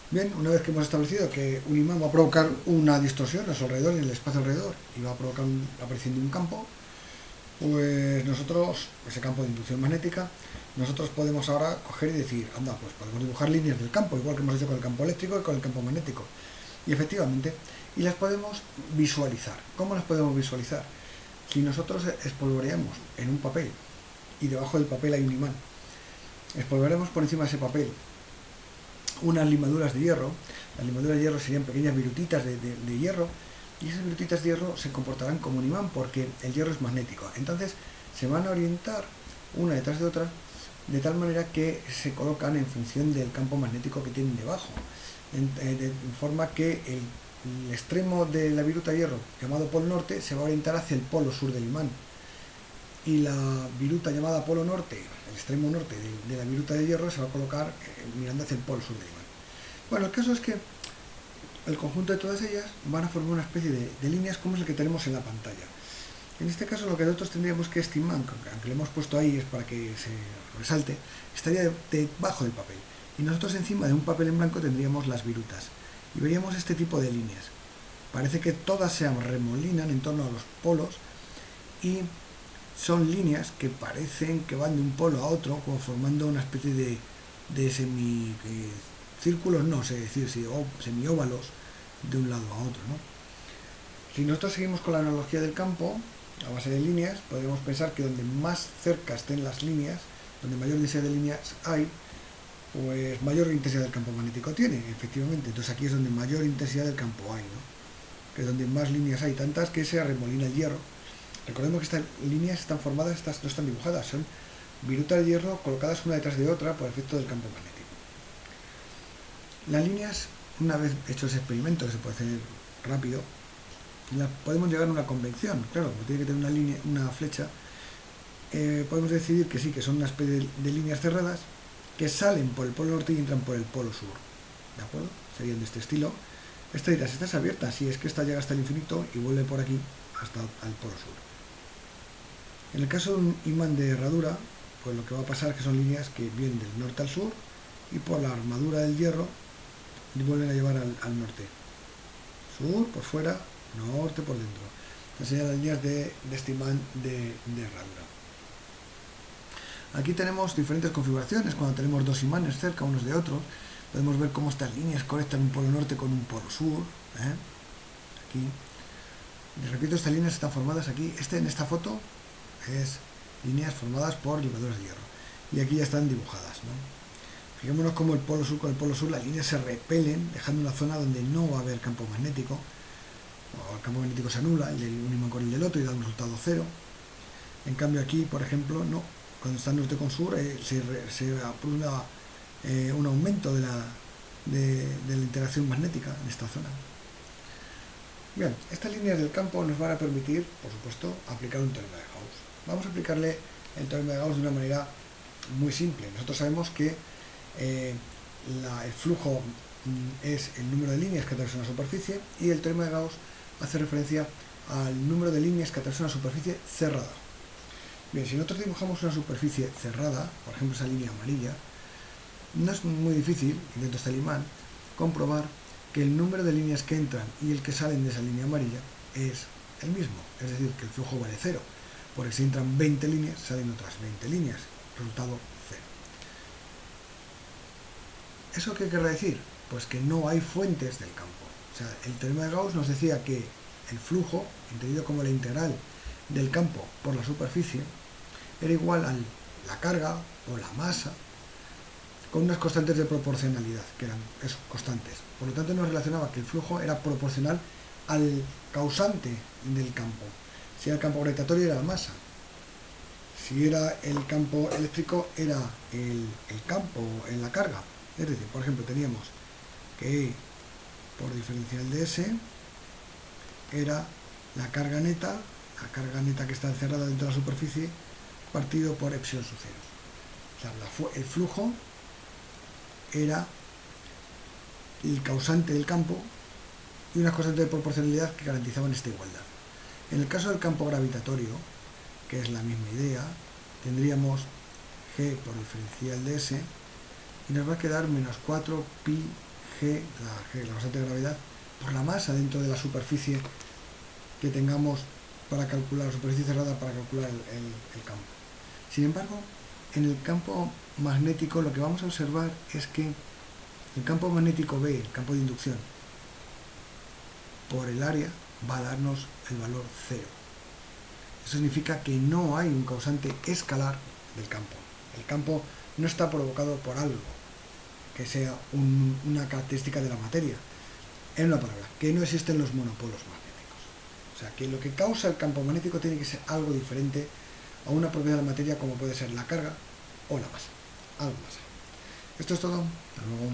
Bien, una vez que hemos establecido que un imán va a provocar una distorsión a su alrededor, en el espacio alrededor, y va a provocar la aparición de un campo, pues nosotros, ese campo de inducción magnética, nosotros podemos ahora coger y decir, anda, pues podemos dibujar líneas del campo, igual que hemos hecho con el campo eléctrico y con el campo magnético. Y efectivamente, y las podemos visualizar. ¿Cómo las podemos visualizar? Si nosotros espolvoreamos en un papel y debajo del papel hay un imán, espolvoreamos por encima de ese papel unas limaduras de hierro. Las limaduras de hierro serían pequeñas virutitas de hierro, y esas virutitas de hierro se comportarán como un imán porque el hierro es magnético. Entonces se van a orientar una detrás de otra de tal manera que se colocan en función del campo magnético que tienen debajo, de forma que el extremo de la viruta de hierro llamado polo norte se va a orientar hacia el polo sur del imán, y la viruta llamada polo norte, el extremo norte de la viruta de hierro, se va a colocar mirando hacia el polo sur del imán. Bueno, el caso es que el conjunto de todas ellas van a formar una especie de líneas como es el que tenemos en la pantalla. En este caso lo que nosotros tendríamos que estimar, aunque lo hemos puesto ahí es para que se resalte, estaría debajo del papel. Y nosotros encima de un papel en blanco tendríamos las virutas. Y veríamos este tipo de líneas. Parece que todas se arremolinan en torno a los polos, y son líneas que parecen que van de un polo a otro, como formando una especie de círculos, no sé decir, si semióvalos de un lado a otro, ¿no? Si nosotros seguimos con la analogía del campo, a base de líneas, podemos pensar que donde más cerca estén las líneas, donde mayor densidad de líneas hay, pues mayor intensidad del campo magnético tiene, efectivamente. Entonces aquí es donde mayor intensidad del campo hay, ¿no? Que es donde más líneas hay, tantas que se arremolina el hierro. Recordemos que estas líneas están formadas, estas no están dibujadas, son virutas de hierro colocadas una detrás de otra por efecto del campo magnético. Las líneas, una vez hecho ese experimento, que se puede hacer rápido, podemos llegar a una convención. Claro, como tiene que tener una línea, una flecha, podemos decidir que sí, que son una especie de líneas cerradas que salen por el polo norte y entran por el polo sur. ¿De acuerdo? Serían de este estilo. Esta dirás, esta es abierta, sí, es que esta llega hasta el infinito y vuelve por aquí hasta el polo sur. En el caso de un imán de herradura, pues lo que va a pasar es que son líneas que vienen del norte al sur y por la armadura del hierro y vuelven a llevar al norte. Sur por fuera, norte por dentro. Estas serían las líneas de este imán de herradura. Aquí tenemos diferentes configuraciones. Cuando tenemos dos imanes cerca unos de otros, podemos ver cómo estas líneas conectan un polo norte con un polo sur. Aquí. Les repito, estas líneas están formadas aquí. En esta foto es líneas formadas por limaduras de hierro. Y aquí ya están dibujadas, ¿no? Fijémonos cómo el polo sur con el polo sur las líneas se repelen, dejando una zona donde no va a haber campo magnético, o el campo magnético se anula, el de un imán con el del otro, y da un resultado cero. En cambio aquí, por ejemplo, no. Cuando está norte con sur, se produce un aumento de la interacción magnética en esta zona. Bien, estas líneas del campo nos van a permitir, por supuesto, aplicar un teorema de Gauss. Vamos a aplicarle el teorema de Gauss de una manera muy simple. Nosotros sabemos que el flujo es el número de líneas que atraviesa una superficie, y el teorema de Gauss hace referencia al número de líneas que atraviesa una superficie cerrada. Bien, si nosotros dibujamos una superficie cerrada, por ejemplo esa línea amarilla, no es muy difícil, intento hasta el imán, comprobar que el número de líneas que entran y el que salen de esa línea amarilla es el mismo, es decir, que el flujo vale cero, porque si entran 20 líneas, salen otras 20 líneas, resultado cero. ¿Eso qué querrá decir? Pues que no hay fuentes del campo. O sea, el teorema de Gauss nos decía que el flujo, entendido como la integral del campo por la superficie, era igual a la carga o la masa con unas constantes de proporcionalidad, que eran constantes. Por lo tanto, nos relacionaba que el flujo era proporcional al causante del campo. Si era el campo gravitatorio, era la masa. Si era el campo eléctrico, era el campo en la carga. Es decir, por ejemplo, teníamos que E por diferencial de S era la carga neta que está encerrada dentro de la superficie, partido por epsilon sub 0. O sea, el flujo era el causante del campo y unas constantes de proporcionalidad que garantizaban esta igualdad. En el caso del campo gravitatorio, que es la misma idea, tendríamos G por diferencial de S y nos va a quedar menos 4 pi la constante de gravedad, por la masa dentro de la superficie que tengamos para calcular, la superficie cerrada para calcular el campo. Sin embargo, en el campo magnético lo que vamos a observar es que el campo magnético B, el campo de inducción, por el área va a darnos el valor 0. Eso significa que no hay un causante escalar del campo. El campo no está provocado por algo que sea una característica de la materia. En una palabra, que no existen los monopolos magnéticos. O sea, que lo que causa el campo magnético tiene que ser algo diferente a una propiedad de la materia como puede ser la carga o la masa. Algo más. Esto es todo. Hasta luego.